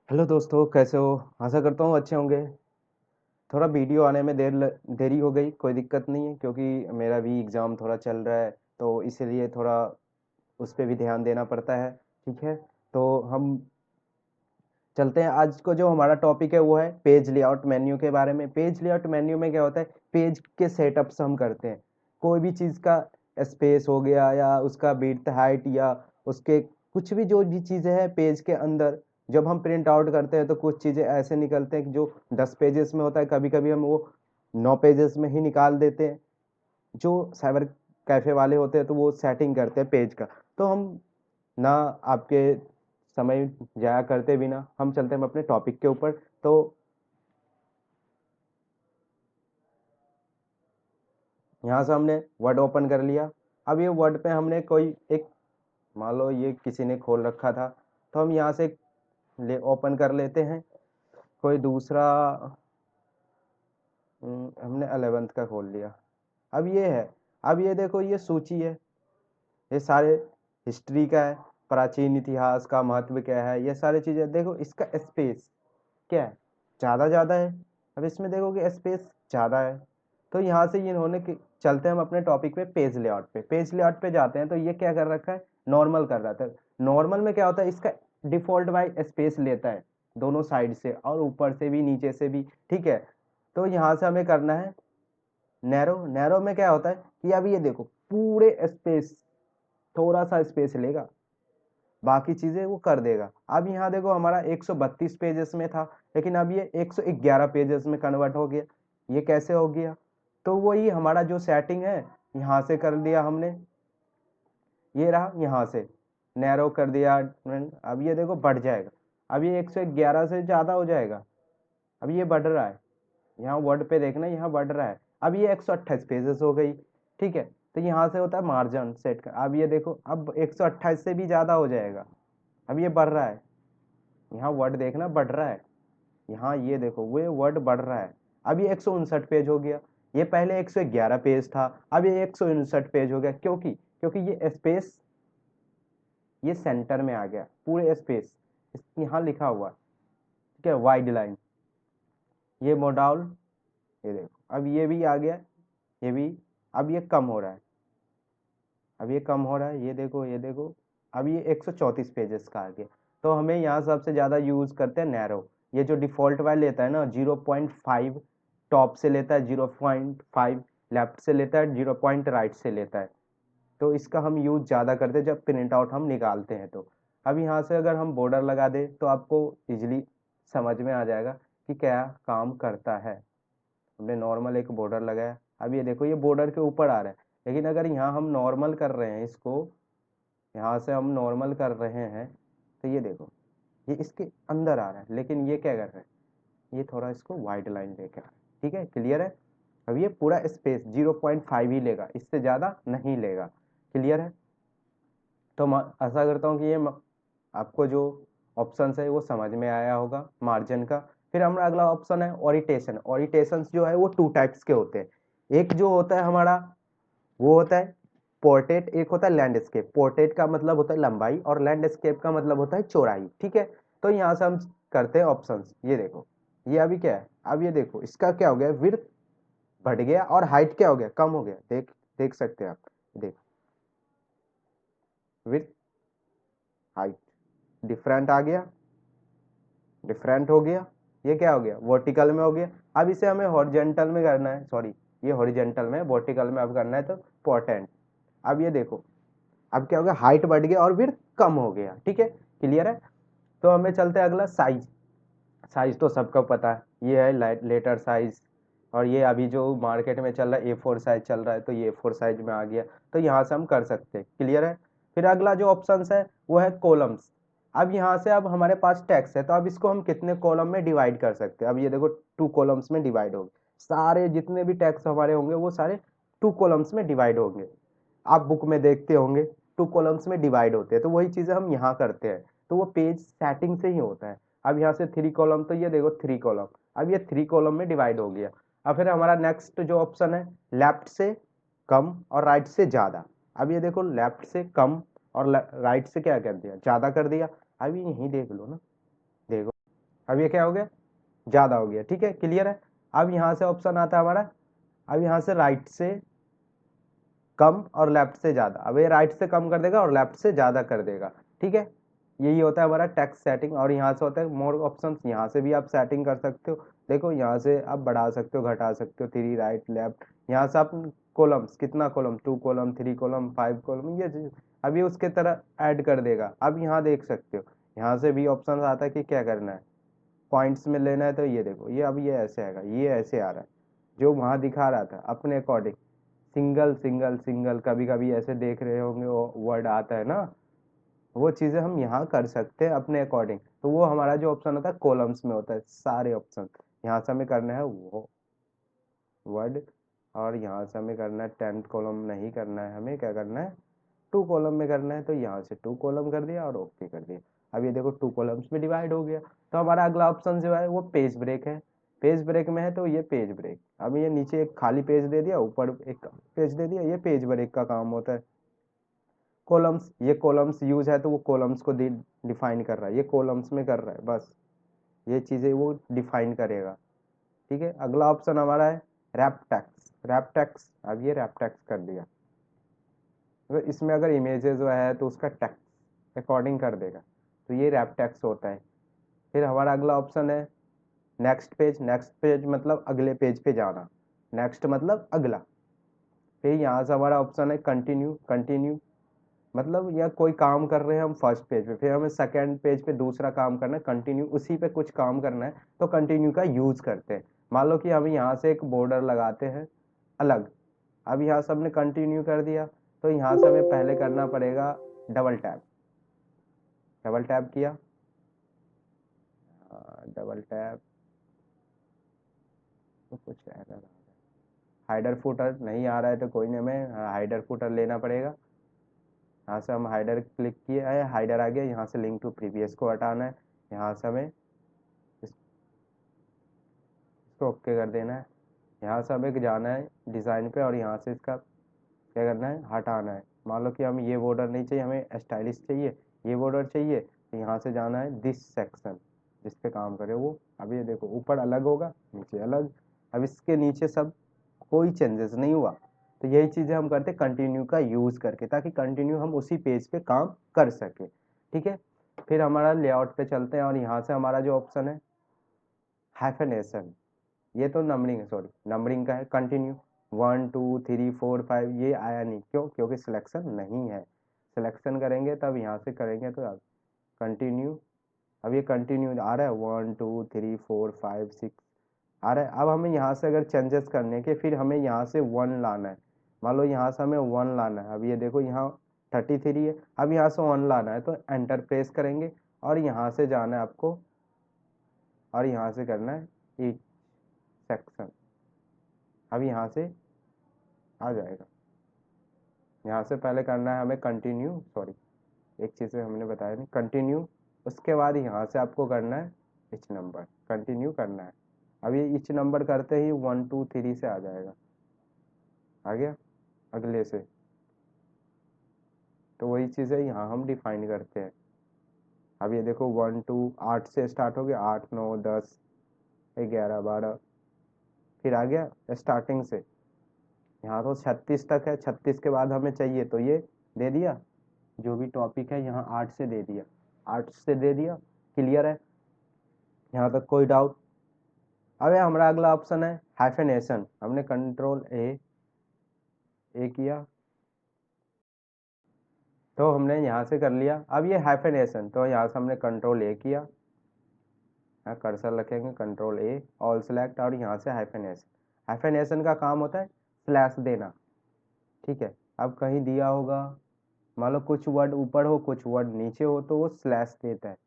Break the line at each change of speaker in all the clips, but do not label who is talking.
Hello दोस्तों, कैसे हो? आशा करता हूँ अच्छे होंगे। थोड़ा वीडियो आने में देरी हो गई, कोई दिक्कत नहीं है क्योंकि मेरा भी एग्ज़ाम थोड़ा चल रहा है, तो इसीलिए थोड़ा उस पे भी ध्यान देना पड़ता है। ठीक है, तो हम चलते हैं। आज को जो हमारा टॉपिक है वो है पेज लेआउट मेन्यू के बारे में। पेज लेआउट मेन्यू में क्या होता है, पेज के सेटअप्स हम करते हैं। कोई भी चीज़ का स्पेस हो गया या उसका विड्थ हाइट या उसके कुछ भी जो भी चीज़ें हैं पेज के अंदर, जब हम प्रिंट आउट करते हैं तो कुछ चीज़ें ऐसे निकलते हैं कि जो 10 पेजेस में होता है, कभी कभी हम वो 9 पेजेस में ही निकाल देते हैं। जो साइबर कैफे वाले होते हैं तो वो सेटिंग करते हैं पेज का। तो हम ना आपके समय जाया करते बिना हम चलते हैं अपने टॉपिक के ऊपर। तो यहाँ से हमने वर्ड ओपन कर लिया। अब ये वर्ड पे हमने कोई एक, मान लो ये किसी ने खोल रखा था, तो हम यहाँ से ले ओपन कर लेते हैं कोई दूसरा। हमने 11th का खोल लिया। अब ये है, अब ये देखो ये सूची है, ये सारे हिस्ट्री का है, प्राचीन इतिहास का महत्व क्या है, ये सारी चीजें देखो। इसका स्पेस क्या है, ज़्यादा ज़्यादा है। अब इसमें देखोगे स्पेस ज़्यादा है। तो यहाँ से ये इन्होंने चलते हैं हम अपने टॉपिक पे, पेज लेआउट पे। पेज लेआउट पे जाते हैं तो ये क्या कर रखा है, नॉर्मल कर रहा था। नॉर्मल में क्या होता है, इसका डिफॉल्ट बाई स्पेस लेता है दोनों साइड से और ऊपर से भी नीचे से भी। ठीक है, तो यहाँ से हमें करना है नैरो। नैरो में क्या होता है कि अब ये देखो पूरे स्पेस, थोड़ा सा स्पेस लेगा, बाकी चीजें वो कर देगा। अब यहाँ देखो हमारा 132 पेजेस में था, लेकिन अब ये 111 पेजेस में कन्वर्ट हो गया। ये कैसे हो गया? तो वही हमारा जो सेटिंग है, यहाँ से कर दिया हमने, ये रहा, यहाँ से नैरो कर दिया। अब ये देखो बढ़ जाएगा, अब ये 111 से ज्यादा हो जाएगा। अब ये बढ़ रहा है, यहाँ वर्ड पे देखना, यहाँ बढ़ रहा है। अब ये 128 पेजेस हो गई। ठीक है, तो यहाँ से होता है मार्जिन सेट का। अब ये देखो अब 128 से भी ज्यादा हो जाएगा। अब ये बढ़ रहा है, यहाँ वर्ड देखना बढ़ रहा है। यहाँ ये देखो वो वर्ड बढ़ रहा है। अब ये 159 पेज हो गया। ये पहले 111 पेज था, अब ये 159 पेज हो गया। क्योंकि क्योंकि ये स्पेस, ये सेंटर में आ गया पूरे स्पेस, यहाँ लिखा हुआ। ठीक है, वाइड लाइन, ये मोडाउल, ये देखो अब ये भी आ गया, ये भी। अब ये कम हो रहा है, अब ये कम हो रहा है, ये देखो ये देखो। अब ये 134 पेजेस का आ गया। तो हमें यहाँ सबसे ज़्यादा यूज़ करते हैं नैरो। ये जो डिफ़ॉल्ट वाला लेता है ना 0.5 टॉप से लेता है, 0.5 लेफ्ट से लेता है, 0 पॉइंट राइट से लेता है। तो इसका हम यूज़ ज़्यादा करते हैं जब प्रिंट आउट हम निकालते हैं। तो अब यहाँ से अगर हम बॉर्डर लगा दें तो आपको इजीली समझ में आ जाएगा कि क्या काम करता है। हमने नॉर्मल एक बॉर्डर लगाया, अब ये देखो ये बॉर्डर के ऊपर आ रहा है। लेकिन अगर यहाँ हम नॉर्मल कर रहे हैं इसको, यहाँ से हम नॉर्मल कर रहे हैं, तो ये देखो ये इसके अंदर आ रहा है। लेकिन ये क्या कर रहा है, ये थोड़ा इसको वाइड लाइन लेकर आ रहा है। ठीक है, क्लियर है? अब ये पूरा स्पेस 0.5 ही लेगा, इससे ज़्यादा नहीं लेगा। क्लियर है? तो मैं आशा करता हूँ कि ये आपको जो ऑप्शन है वो समझ में आया होगा मार्जिन का। फिर हमारा अगला ऑप्शन है ओरिटेशन। ओरिटेशंस जो है वो 2 टाइप्स के होते हैं। एक जो होता है हमारा, वो होता है पोर्ट्रेट, एक होता है लैंडस्केप। पोर्ट्रेट का मतलब होता है लंबाई और लैंडस्केप का मतलब होता है चौड़ाई। ठीक है, तो यहाँ से हम करते हैं ऑप्शंस। ये देखो ये अभी क्या है, अब ये देखो इसका क्या हो गया, विड्थ बढ़ गया और हाइट क्या हो गया, कम हो गया। देख देख सकते हैं आप, देखो विड्थ हाइट डिफरेंट आ गया, डिफरेंट हो गया। ये क्या हो गया, वर्टिकल में हो गया। अब इसे हमें हॉरिजेंटल में करना है, सॉरी ये हॉरिजेंटल में, वर्टिकल में अब करना है तो पोर्टेंट। अब ये देखो अब क्या हो गया, हाइट बढ़ गया और विड्थ कम हो गया। ठीक है, क्लियर है? तो हमें चलते हैं अगला साइज। साइज तो सबको पता है, ये है लेटर साइज। और ये अभी जो मार्केट में चल रहा है A4 साइज चल रहा है, तो ये A4 साइज में आ गया। तो यहाँ से हम कर सकते हैं। क्लियर है? फिर अगला जो ऑप्शन है वो है कॉलम्स। अब यहाँ से अब हमारे पास टेक्स्ट है, तो अब इसको हम कितने कॉलम में डिवाइड कर सकते हैं। अब ये देखो 2 कॉलम्स में डिवाइड हो गए, सारे जितने भी टेक्स्ट हमारे होंगे वो सारे 2 कॉलम्स में डिवाइड होंगे। आप बुक में देखते होंगे 2 कॉलम्स में डिवाइड होते हैं, तो वही चीजें हम यहाँ करते हैं। तो वो पेज सेटिंग से ही होता है। अब यहाँ से 3 कॉलम, तो ये देखो 3 कॉलम, अब ये 3 कॉलम में डिवाइड हो गया। अब फिर हमारा नेक्स्ट जो ऑप्शन है, लेफ्ट से कम और राइट से ज्यादा। अब ये देखो लेफ्ट से कम और राइट से क्या कर दिया, ज्यादा कर दिया। अब ये यहीं देख लो ना, देखो अब ये क्या हो गया, ज़्यादा हो गया। ठीक है, क्लियर है। अब यहाँ से ऑप्शन आता है हमारा, अब यहाँ से राइट से कम और लेफ्ट से ज़्यादा। अब ये राइट से कम कर देगा और लेफ्ट से ज़्यादा कर देगा। ठीक है, यही होता है हमारा टेक्स्ट सेटिंग। और यहाँ से होता है मोर ऑप्शंस, यहाँ से भी आप सेटिंग कर सकते हो। देखो यहाँ से आप बढ़ा सकते हो, घटा सकते हो, 3 राइट लेफ्ट। यहाँ से आप कॉलम्स, कितना कॉलम, 2 कॉलम, 3 कॉलम, 5 कॉलम, ये अभी उसके तरह ऐड कर देगा। अब यहाँ देख सकते हो, यहाँ से भी ऑप्शन आता है कि क्या करना है, पॉइंट्स में लेना है। तो ये देखो, ये अब ये ऐसे आएगा, ये ऐसे आ रहा है, जो वहाँ दिखा रहा था अपने अकॉर्डिंग। सिंगल सिंगल सिंगल, कभी कभी ऐसे देख रहे होंगे वो वर्ड आता है ना, वो चीज़ें हम यहाँ कर सकते हैं अपने अकॉर्डिंग। तो वो हमारा जो ऑप्शन होता है कॉलम्स में होता है सारे ऑप्शन। यहाँ से हमें करना है वो वर्ड, और यहाँ से हमें करना है 10 कॉलम नहीं करना है, हमें क्या करना है 2 कॉलम में करना है। तो यहाँ से 2 कॉलम कर दिया और ओके कर दिया। अब ये देखो 2 कॉलम्स में डिवाइड हो गया। तो हमारा अगला ऑप्शन जो है वो पेज ब्रेक है। पेज ब्रेक में है तो ये पेज ब्रेक, अब ये नीचे एक खाली पेज दे दिया, ऊपर एक पेज दे दिया, ये पेज ब्रेक का काम होता है। कॉलम्स, ये कॉलम्स यूज है तो वो कॉलम्स को डिफाइन कर रहा है, ये कॉलम्स में कर रहा है, बस ये चीज़ें वो डिफाइन करेगा। ठीक है, अगला ऑप्शन हमारा है रैप टेक्स्ट। रैप टेक्स्ट, अब ये रैप टेक्स्ट कर दिया। अगर इसमें अगर इमेजेस जो है तो उसका टेक्स्ट अकॉर्डिंग कर देगा, तो ये रैप टेक्स्ट होता है। फिर हमारा अगला ऑप्शन है नेक्स्ट पेज। नेक्स्ट पेज मतलब अगले पेज पे जाना, नेक्स्ट मतलब अगला। फिर यहाँ से हमारा ऑप्शन है कंटिन्यू। कंटिन्यू मतलब या कोई काम कर रहे हैं हम फर्स्ट पेज पे, फिर हमें सेकंड पेज पे दूसरा काम करना है, कंटिन्यू उसी पे कुछ काम करना है, तो कंटिन्यू का यूज करते हैं। मान लो कि हम यहाँ से एक बॉर्डर लगाते हैं अलग, अब यहाँ से हमने कंटिन्यू कर दिया, तो यहाँ से हमें पहले करना पड़ेगा डबल टैप। डबल टैप किया, डबल टैप तो कुछ एरर हाइडर फुटर नहीं आ रहा है, तो कोई नहीं, हमें हाइडर फुटर लेना पड़ेगा। यहाँ से हम हाइडर क्लिक किए है, हाइडर आ गया। यहाँ से लिंक टू प्रीवियस को हटाना है, यहाँ से हमें इसको ओके कर देना है। यहाँ से हमें जाना है डिज़ाइन पे, और यहाँ से इसका क्या करना है, हटाना है। मान लो कि हमें ये बॉर्डर नहीं चाहिए, हमें स्टाइलिश चाहिए, ये बॉर्डर चाहिए, तो यहाँ से जाना है दिस सेक्शन, जिस पे काम करे वो। अब ये देखो ऊपर अलग होगा, नीचे अलग। अब इसके नीचे सब कोई चेंजेस नहीं हुआ। तो यही चीज़ें हम करते कंटिन्यू का यूज़ करके, ताकि कंटिन्यू हम उसी पेज पे काम कर सके। ठीक है, फिर हमारा लेआउट पे चलते हैं, और यहाँ से हमारा जो ऑप्शन है हाइफेनेशन, ये तो नंबरिंग है, सॉरी नंबरिंग का है। कंटिन्यू 1 2 3 4 5 ये आया नहीं, क्यों, क्योंकि सिलेक्शन नहीं है। सिलेक्शन करेंगे तब यहाँ से करेंगे तो कंटिन्यू। अब ये कंटिन्यू आ रहा है 1 2 3 4 5 6 आ रहा है। अब हमें यहाँ से अगर चेंजेस करने के, फिर हमें यहाँ से 1 लाना है। मान लो यहाँ से हमें 1 लाना है, अब ये देखो यहाँ 33 है, अब यहाँ से 1 लाना है, तो एंटर प्रेस करेंगे, और यहाँ से जाना है आपको, और यहाँ से करना है ईच सेक्शन। अब यहाँ से आ जाएगा। यहाँ से पहले करना है हमें कंटिन्यू, सॉरी एक चीज़ हमने बताया नहीं, कंटिन्यू। उसके बाद यहाँ से आपको करना है इच नंबर, कंटिन्यू करना है। अब ये इच नंबर करते ही 1 2 3 से आ जाएगा, आ गया अगले से। तो वही चीज़ है यहाँ हम डिफाइन करते हैं। अब ये देखो 1 2 8 से स्टार्ट हो गया, 8 9 10 11 12, फिर आ गया स्टार्टिंग से। यहाँ तो 36 तक है, 36 के बाद हमें चाहिए तो ये दे दिया, जो भी टॉपिक है यहाँ 8 से दे दिया, 8 से दे दिया। क्लियर है, यहाँ तक कोई डाउट? अब हमारा अगला ऑप्शन है हाइफेनेशन। हमने कंट्रोल ए किया, तो हमने यहाँ से कर लिया। अब ये हाइफेनेशन, तो यहाँ से हमने कंट्रोल ए किया, यहाँ कर्सर रखेंगे, कंट्रोल ए, ऑल सेलेक्ट, और यहाँ से हाइफेनेशन। हाइफेनेशन का काम होता है स्लैश देना। ठीक है, अब कहीं दिया होगा, मान लो कुछ वर्ड ऊपर हो कुछ वर्ड नीचे हो, तो वो स्लैश देता है।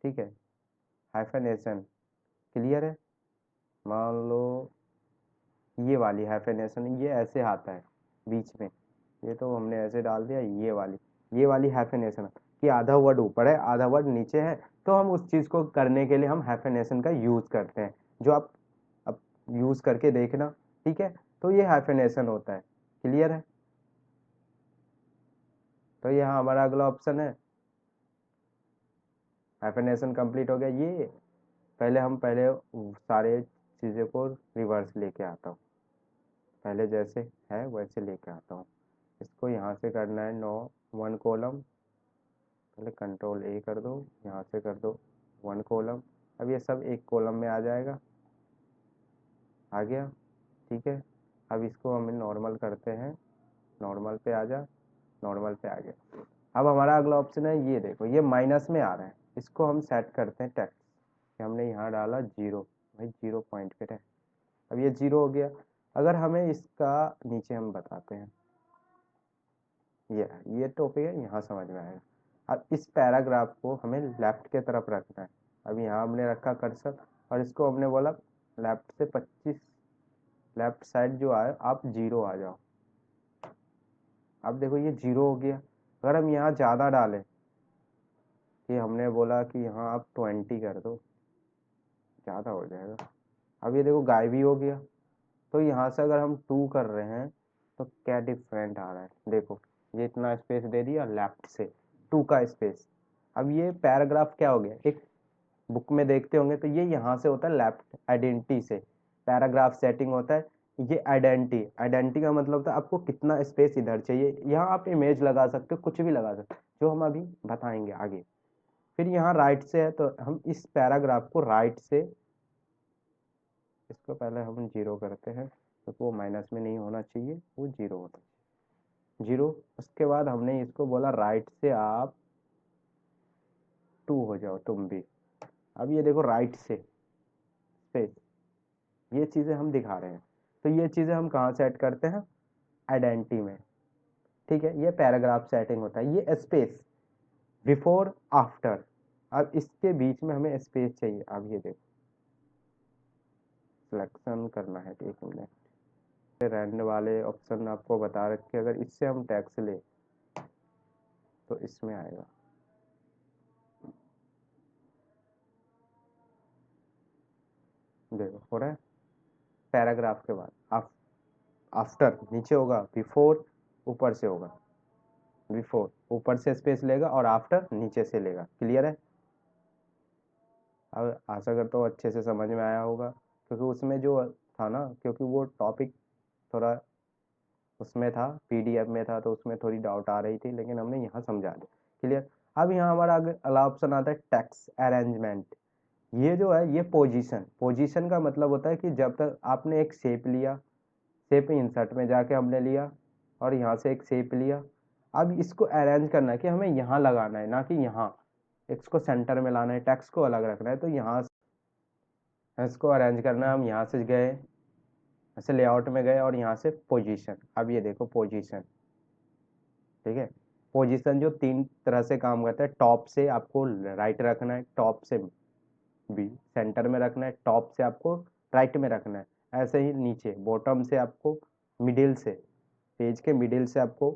ठीक है, हाइफेनेशन। क्लियर है, मान लो ये वाली हाइफेनेशन, ये ऐसे आता है बीच में, ये तो हमने ऐसे डाल दिया, ये वाली हाइफेनेशन कि आधा वर्ड ऊपर है आधा वर्ड नीचे है, तो हम उस चीज़ को करने के लिए हम हाइफेनेशन का यूज़ करते हैं, जो आप अब यूज़ करके देखना। ठीक है, तो ये हाइफेनेशन होता है। क्लियर है, तो यहाँ हमारा अगला ऑप्शन है हाइफेनेशन कंप्लीट हो गया ये। पहले सारे चीज़ों को रिवर्स लेके आता हूँ, पहले जैसे है वैसे लेके आता हूँ। इसको यहाँ से करना है 9 1 कॉलम, पहले कंट्रोल ए कर दो, यहाँ से कर दो 1 कॉलम। अब ये सब एक कॉलम में आ जाएगा, आ गया, ठीक है। अब इसको हम नॉर्मल करते हैं, नॉर्मल पे आ जा, नॉर्मल पे आ गया। अब हमारा अगला ऑप्शन है, ये देखो ये माइनस में आ रहा है, इसको हम सेट करते हैं टैक्स। हमने यहाँ डाला 0, भाई 0 पॉइंट पे है, अब ये 0 हो गया। अगर हमें इसका नीचे हम बताते हैं, ये टॉपिक है, यहाँ समझ में आएगा। अब इस पैराग्राफ को हमें लेफ्ट के तरफ रखना है। अब यहाँ हमने रखा कर्सर और इसको हमने बोला लेफ्ट से 25, लेफ्ट साइड जो आए आप 0 आ जाओ। अब देखो ये 0 हो गया। अगर हम यहाँ ज़्यादा डालें कि हमने बोला कि यहाँ आप 20 कर दो, ज़्यादा हो जाएगा। अब ये देखो गायब ही हो गया। तो यहाँ से अगर हम 2 कर रहे हैं तो क्या डिफरेंट आ रहा है, देखो ये इतना स्पेस दे दिया लेफ्ट से 2 का स्पेस। अब ये पैराग्राफ क्या हो गया, एक बुक में देखते होंगे तो ये यहाँ से होता है लेफ्ट आइडेंटिटी से पैराग्राफ सेटिंग होता है। ये आइडेंटिटी, आइडेंटिटी का मतलब था आपको कितना स्पेस इधर चाहिए। यहाँ आप इमेज लगा सकते हो, कुछ भी लगा सकते हो, जो हम अभी बताएंगे आगे। फिर यहाँ राइट से है तो हम इस पैराग्राफ को राइट से, इसको पहले हम 0 करते हैं क्योंकि तो वो माइनस में नहीं होना चाहिए, वो 0 होना चाहिए, 0। उसके बाद हमने इसको बोला राइट से आप 2 हो जाओ तुम भी। अब ये देखो राइट से स्पेस, ये चीज़ें हम दिखा रहे हैं। तो ये चीज़ें हम कहाँ सेट करते हैं, आइडेंटिटी में, ठीक है। ये पैराग्राफ सेटिंग होता है। ये स्पेस बिफोर आफ्टर, अब इसके बीच में हमें स्पेस चाहिए। अब ये देखो सिलेक्शन करना है, एक मिनट, रैंड वाले ऑप्शन आपको बता रखे, अगर इससे हम टैक्स ले तो इसमें आएगा। देखो हो रहा है, पैराग्राफ के बाद आफ्टर नीचे होगा, बिफोर ऊपर से होगा, बिफोर ऊपर से स्पेस लेगा और आफ्टर नीचे से लेगा। क्लियर है। अब आशा करता हूँ अच्छे से समझ में आया होगा, क्योंकि उसमें जो था ना, क्योंकि वो टॉपिक थोड़ा उसमें था, पीडीएफ में था, तो उसमें थोड़ी डाउट आ रही थी, लेकिन हमने यहाँ समझा दिया। क्लियर। अब यहाँ हमारा अगला ऑप्शन आता है टेक्स्ट अरेंजमेंट। ये जो है ये पोजीशन, पोजीशन का मतलब होता है कि जब तक आपने एक शेप लिया, शेप इंसर्ट में जाके हमने लिया और यहाँ से एक शेप लिया, अब इसको अरेंज करना है कि हमें यहाँ लगाना है, ना कि यहाँ इसको सेंटर में लाना है, टेक्स्ट को अलग रखना है। तो यहाँ इसको अरेंज करना है, हम यहाँ से गए, ऐसे लेआउट में गए और यहाँ से पोजीशन। अब ये देखो पोजीशन, ठीक है। पोजीशन जो 3 तरह से काम करता है, टॉप से आपको राइट रखना है, टॉप से बी सेंटर में रखना है, टॉप से आपको राइट में रखना है, ऐसे ही नीचे बॉटम से आपको मिडिल से, पेज के मिडिल से आपको,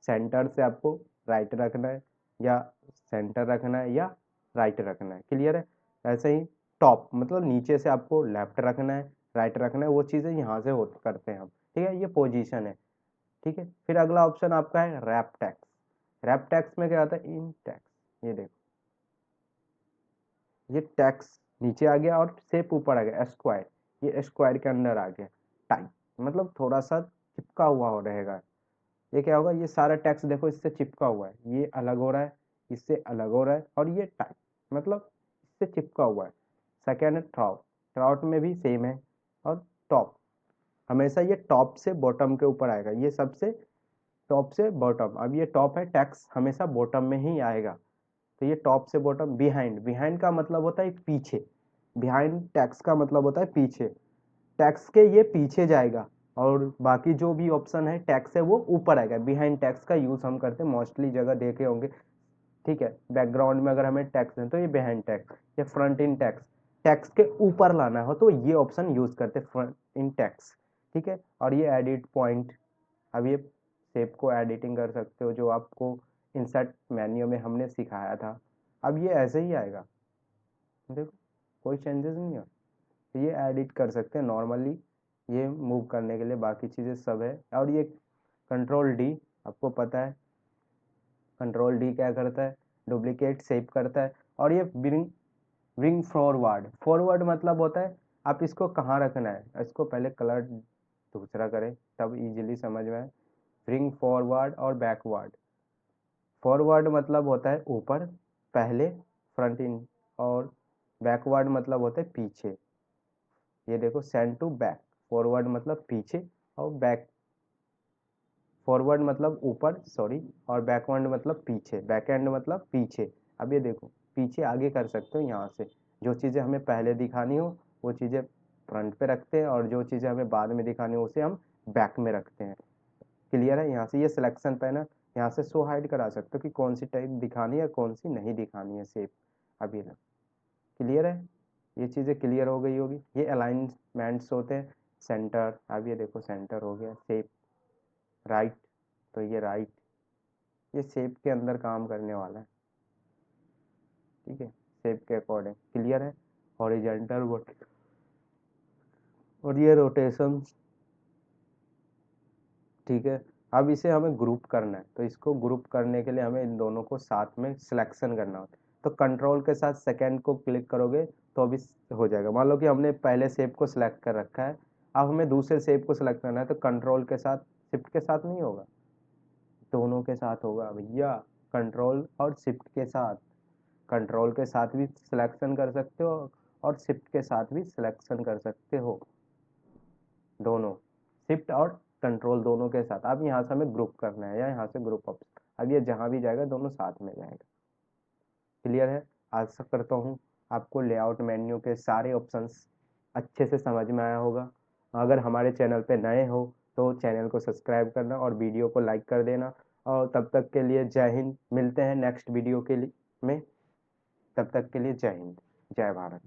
सेंटर से आपको राइट रखना है, या सेंटर रखना है, या राइट रखना है। क्लियर है। ऐसे ही टॉप मतलब नीचे से आपको लेफ्ट रखना है, राइट रखना है, वो चीज़ें यहाँ से हो करते हैं हम, ठीक है। ये पोजीशन है, ठीक है। फिर अगला ऑप्शन आपका है रैप टैक्स। रैप टैक्स में क्या आता है, इन टैक्स, ये देखो ये टैक्स नीचे आ गया और शेप ऊपर आ गया, स्क्वायर, ये स्क्वायर के अंदर आ गया। टाइप मतलब थोड़ा सा चिपका हुआ हो रहेगा। ये क्या होगा, ये सारा टैक्स देखो इससे चिपका हुआ है, ये अलग हो रहा है, इससे अलग हो रहा है, और ये टाइप मतलब इससे चिपका हुआ है। सेकेंड है ट्राउट, ट्राउट में भी सेम है। और टॉप, हमेशा ये टॉप से बॉटम के ऊपर आएगा, ये सबसे टॉप से बॉटम। अब ये टॉप है, टैक्स हमेशा बॉटम में ही आएगा, तो ये टॉप से बॉटम। बिहाइंड, बिहाइंड का मतलब होता है पीछे, बिहाइंड टैक्स का मतलब होता है पीछे, टैक्स के ये पीछे जाएगा, और बाकी जो भी ऑप्शन है टैक्स है वो ऊपर आएगा। बिहाइंड टैक्स का यूज हम करते हैं, मोस्टली जगह देखे होंगे, ठीक है। बैकग्राउंड में अगर हमें टैक्स है तो ये बिहाइंड टैक्स, या फ्रंट इन टैक्स, टैक्स के ऊपर लाना हो तो ये ऑप्शन यूज करते हैं, फ्रंट इन टैक्स, ठीक है। और ये एडिट पॉइंट, अब ये शेप को एडिटिंग कर सकते हो, जो आपको इंसर्ट मेन्यू में हमने सिखाया था। अब ये ऐसे ही आएगा, देखो कोई चेंजेस नहीं है। तो ये एडिट कर सकते हैं नॉर्मली, ये मूव करने के लिए, बाकी चीज़ें सब है। और ये कंट्रोल डी, आपको पता है कंट्रोल डी क्या करता है, डुप्लीकेट सेव करता है। और ये ब्रिंग ब्रिंग फॉरवर्ड, फॉरवर्ड मतलब होता है आप इसको कहाँ रखना है, इसको पहले कलर दूसरा करें तब इजीली समझ में आए। ब्रिंग फॉरवर्ड और बैकवर्ड, फॉरवर्ड मतलब होता है ऊपर पहले फ्रंट इन, और बैकवर्ड मतलब होता है पीछे। ये देखो सेंड टू बैक, फॉरवर्ड मतलब पीछे और बैक, फॉरवर्ड मतलब ऊपर सॉरी, और बैकवर्ड मतलब पीछे, बैकएंड मतलब पीछे। अब ये देखो पीछे आगे कर सकते हो, यहाँ से जो चीज़ें हमें पहले दिखानी हो वो चीज़ें फ्रंट पे रखते हैं, और जो चीज़ें हमें बाद में दिखानी हो उसे हम बैक में रखते हैं। क्लियर है। यहाँ से ये सिलेक्शन पैनल, यहाँ से शो हाइड करा सकते हो कि कौन सी टाइप दिखानी है कौन सी नहीं दिखानी है शेप। अब ये क्लियर है, ये चीज़ें क्लियर हो गई होगी। ये अलाइनमेंट्स होते हैं, सेंटर, अब ये देखो सेंटर हो गया, शेप राइट, तो ये राइट, ये शेप के अंदर काम करने वाला है, ठीक है, शेप के अकॉर्डिंग। क्लियर है। हॉरिजेंटल और ये रोटेशन, ठीक है। अब इसे हमें ग्रुप करना है, तो इसको ग्रुप करने के लिए हमें इन दोनों को साथ में सिलेक्शन करना होता है। तो कंट्रोल के साथ सेकंड को क्लिक करोगे तो अभी हो जाएगा। मान लो कि हमने पहले शेप को सिलेक्ट कर रखा है, अब हमें दूसरे शेप को सिलेक्ट करना है, तो कंट्रोल के साथ, शिफ्ट के साथ नहीं होगा, दोनों के साथ होगा भैया, कंट्रोल और शिफ्ट के साथ। कंट्रोल के साथ भी सिलेक्शन कर सकते हो और शिफ्ट के साथ भी सिलेक्शन कर सकते हो, दोनों, शिफ्ट और कंट्रोल दोनों के साथ। अब यहाँ से हमें ग्रुप करना है या यहाँ से ग्रुप ऑप्शन, अब ये जहाँ भी जाएगा दोनों साथ में जाएगा। क्लियर है। आशा करता हूँ आपको लेआउट मेन्यू के सारे ऑप्शंस अच्छे से समझ में आया होगा। अगर हमारे चैनल पे नए हो तो चैनल को सब्सक्राइब करना और वीडियो को लाइक कर देना। और तब तक के लिए जय हिंद, मिलते हैं नेक्स्ट वीडियो के लिए में, तब तक के लिए जय हिंद, जय भारत।